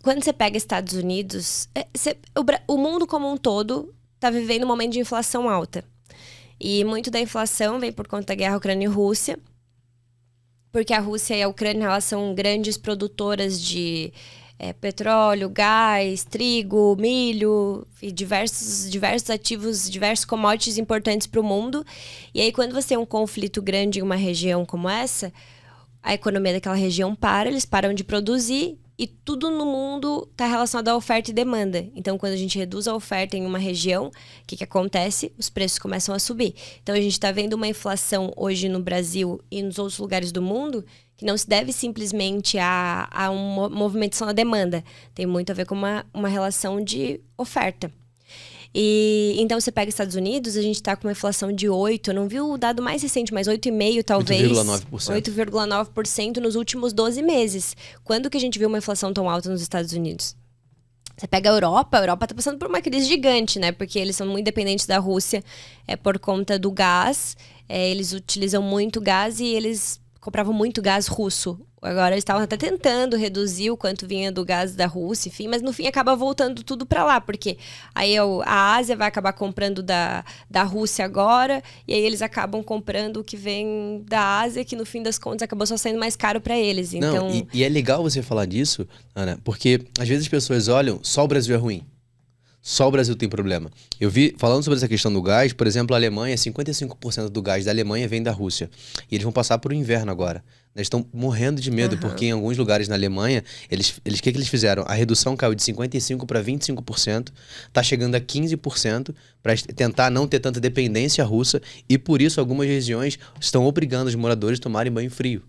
quando você pega Estados Unidos, o mundo como um todo está vivendo um momento de inflação alta. E muito da inflação vem por conta da guerra Ucrânia e Rússia, porque a Rússia e a Ucrânia elas são grandes produtoras de petróleo, gás, trigo, milho, e diversos ativos, diversos commodities importantes para o mundo. E aí, quando você tem um conflito grande em uma região como essa, a economia daquela região eles param de produzir e tudo no mundo está relacionado à oferta e demanda. Então, quando a gente reduz a oferta em uma região, o que acontece? Os preços começam a subir. Então, a gente está vendo uma inflação hoje no Brasil e nos outros lugares do mundo que não se deve simplesmente a uma movimentação da demanda. Tem muito a ver com uma relação de oferta. E então você pega Estados Unidos, a gente está com uma inflação de 8%, eu não vi o dado mais recente, mas 8,5% talvez. 8,9%. 8,9% nos últimos 12 meses. Quando que a gente viu uma inflação tão alta nos Estados Unidos? Você pega a Europa está passando por uma crise gigante, né? Porque eles são muito dependentes da Rússia por conta do gás. Eles utilizam muito gás e eles compravam muito gás russo. Agora eles estavam até tentando reduzir o quanto vinha do gás da Rússia, enfim, mas no fim acaba voltando tudo para lá, porque aí a Ásia vai acabar comprando da Rússia agora, e aí eles acabam comprando o que vem da Ásia, que no fim das contas acabou só saindo mais caro para eles. Então... Não, e é legal você falar disso, Ana, porque às vezes as pessoas olham, só o Brasil é ruim. Só o Brasil tem problema. Eu vi, falando sobre essa questão do gás, por exemplo, a Alemanha, 55% do gás da Alemanha vem da Rússia. E eles vão passar por um inverno agora. Eles estão morrendo de medo, porque em alguns lugares na Alemanha, o que eles fizeram? A redução caiu de 55% para 25%, está chegando a 15%, para tentar não ter tanta dependência russa, e por isso algumas regiões estão obrigando os moradores a tomarem banho frio.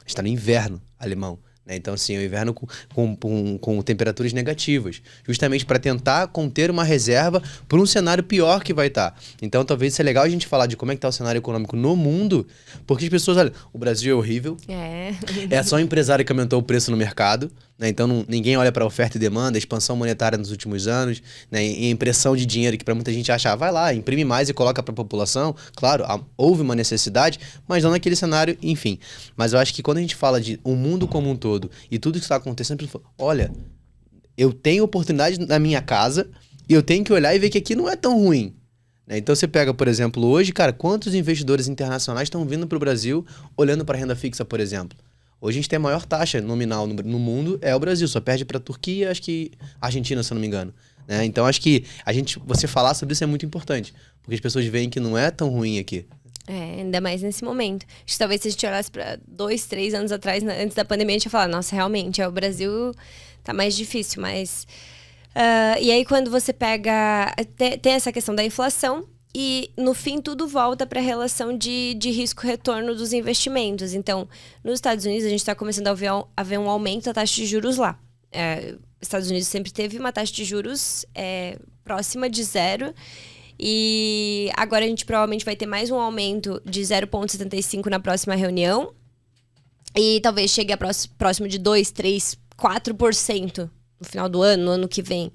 Está no inverno alemão. Então, assim, o inverno com temperaturas negativas, justamente para tentar conter uma reserva para um cenário pior que vai estar. Então, talvez seja legal a gente falar de como é que está o cenário econômico no mundo, porque as pessoas, olha, o Brasil é horrível, é só o empresário que aumentou o preço no mercado, né? Então ninguém olha para a oferta e demanda, a expansão monetária nos últimos anos, né? E a impressão de dinheiro que para muita gente acha, vai lá, imprime mais e coloca para a população. Claro, houve uma necessidade, mas não naquele cenário, enfim. Mas eu acho que quando a gente fala de um mundo como um todo e tudo que está acontecendo, olha, eu tenho oportunidade na minha casa e eu tenho que olhar e ver que aqui não é tão ruim. Então você pega, por exemplo, hoje, cara, quantos investidores internacionais estão vindo para o Brasil olhando para a renda fixa, por exemplo? Hoje a gente tem a maior taxa nominal no mundo, é o Brasil, só perde para a Turquia, acho que a Argentina, se eu não me engano. Né? Então acho que você falar sobre isso é muito importante, porque as pessoas veem que não é tão ruim aqui. Ainda mais nesse momento. Acho que talvez se a gente olhasse para 2, 3 anos atrás, antes da pandemia, a gente ia falar, nossa, realmente, o Brasil tá mais difícil, mas... e aí quando você pega... Tem essa questão da inflação, e, no fim, tudo volta para a relação de risco-retorno dos investimentos. Então, nos Estados Unidos, a gente está começando a ver um aumento da taxa de juros lá. Os Estados Unidos sempre teve uma taxa de juros próxima de zero. E agora a gente provavelmente vai ter mais um aumento de 0,75 na próxima reunião. E talvez chegue a próximo de 2, 3, 4% no final do ano, no ano que vem.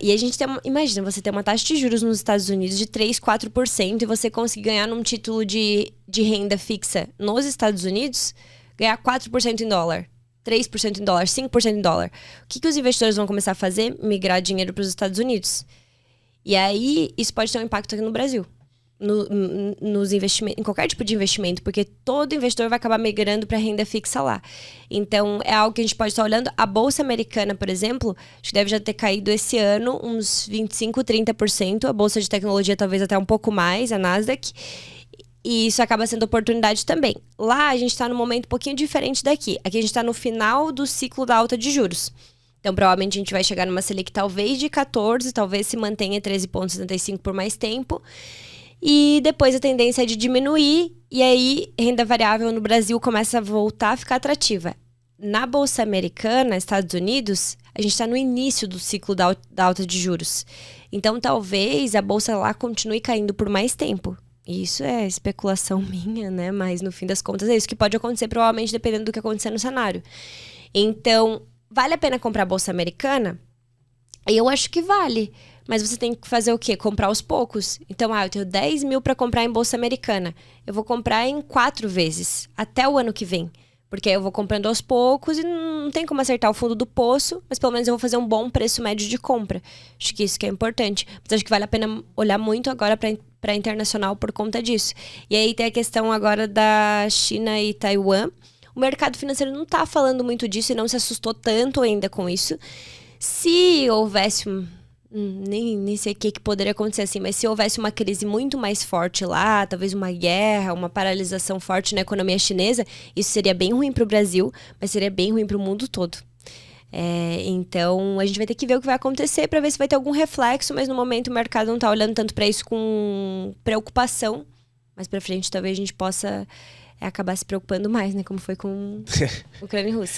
E a gente imagina, você ter uma taxa de juros nos Estados Unidos de 3, 4% e você conseguir ganhar num título de renda fixa nos Estados Unidos, ganhar 4% em dólar, 3% em dólar, 5% em dólar. O que os investidores vão começar a fazer? Migrar dinheiro para os Estados Unidos. E aí, isso pode ter um impacto aqui no Brasil. Nos investimentos, em qualquer tipo de investimento, porque todo investidor vai acabar migrando para renda fixa lá. Então, é algo que a gente pode estar olhando. A Bolsa Americana, por exemplo, acho que deve já ter caído esse ano uns 25%, 30%. A Bolsa de Tecnologia talvez até um pouco mais, a Nasdaq. E isso acaba sendo oportunidade também. Lá, a gente está num momento um pouquinho diferente daqui. Aqui a gente está no final do ciclo da alta de juros. Então, provavelmente, a gente vai chegar numa Selic talvez de 14%, talvez se mantenha 13,75% por mais tempo. E depois a tendência é de diminuir, e aí renda variável no Brasil começa a voltar a ficar atrativa. Na Bolsa Americana, Estados Unidos, a gente está no início do ciclo da alta de juros. Então, talvez a Bolsa lá continue caindo por mais tempo. Isso é especulação minha, né? Mas no fim das contas é isso que pode acontecer, provavelmente dependendo do que acontecer no cenário. Então, vale a pena comprar a Bolsa Americana? Eu acho que vale. Mas você tem que fazer o quê? Comprar aos poucos. Então, eu tenho 10 mil para comprar em Bolsa Americana. Eu vou comprar em 4 vezes, até o ano que vem. Porque aí eu vou comprando aos poucos e não tem como acertar o fundo do poço, mas pelo menos eu vou fazer um bom preço médio de compra. Acho que isso que é importante. Mas acho que vale a pena olhar muito agora para internacional por conta disso. E aí tem a questão agora da China e Taiwan. O mercado financeiro não está falando muito disso e não se assustou tanto ainda com isso. Se houvesse nem sei o que poderia acontecer assim, mas se houvesse uma crise muito mais forte lá, talvez uma guerra, uma paralisação forte na economia chinesa, isso seria bem ruim para o Brasil, mas seria bem ruim para o mundo todo. Então, a gente vai ter que ver o que vai acontecer para ver se vai ter algum reflexo, mas no momento o mercado não está olhando tanto para isso com preocupação. Mais para frente, talvez a gente possa acabar se preocupando mais, né? Como foi com Ucrânia e Rússia.